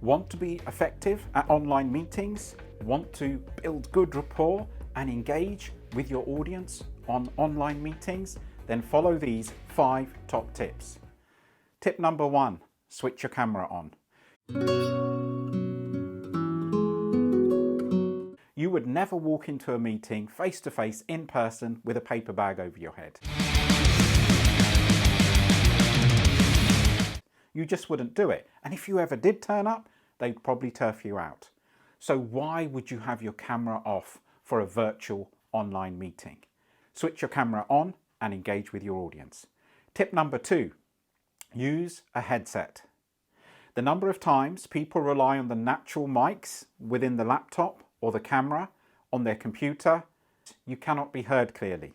Want to be effective at online meetings? Want to build good rapport and engage with your audience on online meetings? Then follow these 5 top tips. Tip number 1, switch your camera on. You would never walk into a meeting face to face in person with a paper bag over your head. You just wouldn't do it. And if you ever did turn up, they'd probably turf you out. So why would you have your camera off for a virtual online meeting? Switch your camera on and engage with your audience. Tip number 2, use a headset. The number of times people rely on the natural mics within the laptop or the camera on their computer, you cannot be heard clearly.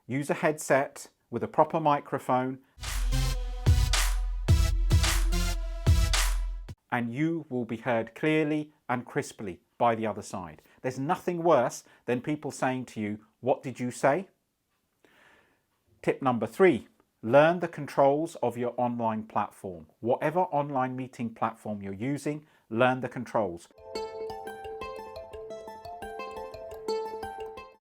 Use a headset with a proper microphone and you will be heard clearly and crisply by the other side. There's nothing worse than people saying to you, "What did you say?" Tip number 3, learn the controls of your online platform. Whatever online meeting platform you're using, learn the controls.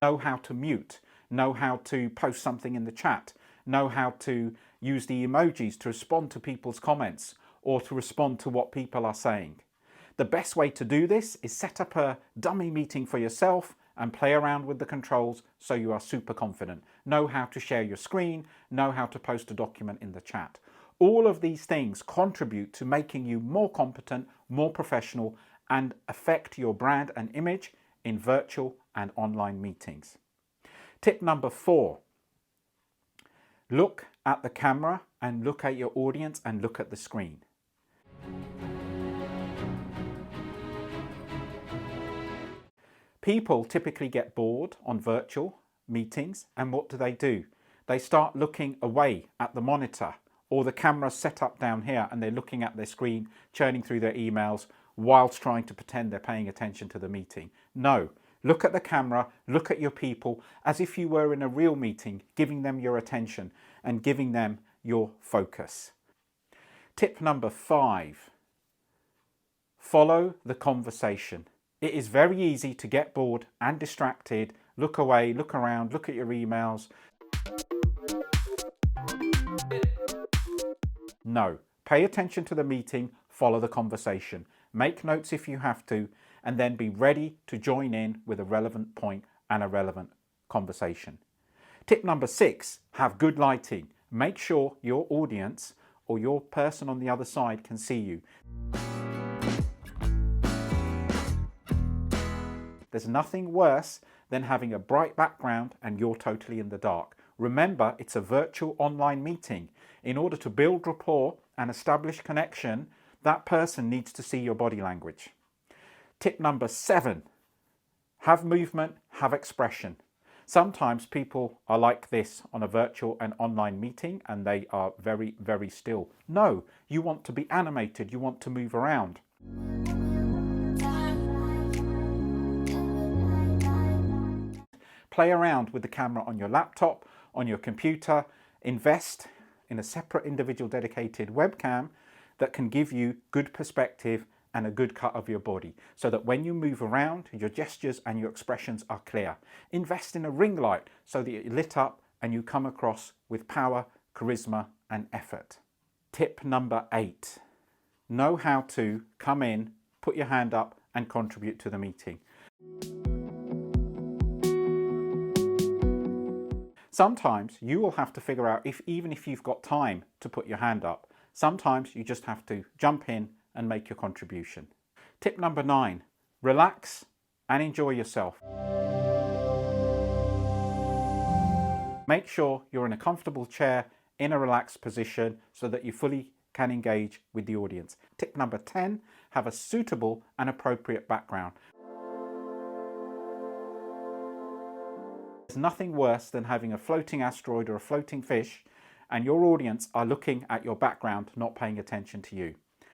Know how to mute, know how to post something in the chat, know how to use the emojis to respond to people's comments or to respond to what people are saying. The best way to do this is set up a dummy meeting for yourself and play around with the controls so you are super confident. Know how to share your screen, know how to post a document in the chat. All of these things contribute to making you more competent, more professional, and affect your brand and image in virtual and online meetings. Tip number 4, look at the camera and look at your audience and look at the screen. People typically get bored on virtual meetings, and what do? They start looking away at the monitor or the camera set up down here, and they're looking at their screen, churning through their emails whilst trying to pretend they're paying attention to the meeting. No, look at the camera, look at your people as if you were in a real meeting, giving them your attention and giving them your focus. Tip number 5, follow the conversation. It is very easy to get bored and distracted, look away, look around, look at your emails. No, pay attention to the meeting, follow the conversation. Make notes if you have to, and then be ready to join in with a relevant point and a relevant conversation. Tip number 6, have good lighting. Make sure your audience or your person on the other side can see you. There's nothing worse than having a bright background and you're totally in the dark. Remember, it's a virtual online meeting. In order to build rapport and establish connection, that person needs to see your body language. Tip number 7, have movement, have expression. Sometimes people are like this on a virtual and online meeting and they are very, very still. No, you want to be animated, you want to move around. Play around with the camera on your laptop, on your computer. Invest in a separate individual dedicated webcam that can give you good perspective and a good cut of your body so that when you move around, your gestures and your expressions are clear. Invest in a ring light so that you're lit up and you come across with power, charisma and effort. Tip number 8, know how to come in, put your hand up and contribute to the meeting. Sometimes you will have to figure out even if you've got time to put your hand up. Sometimes you just have to jump in and make your contribution. Tip number 9, relax and enjoy yourself. Make sure you're in a comfortable chair in a relaxed position so that you fully can engage with the audience. Tip number 10, have a suitable and appropriate background. There's nothing worse than having a floating asteroid or a floating fish and your audience are looking at your background, not paying attention to you.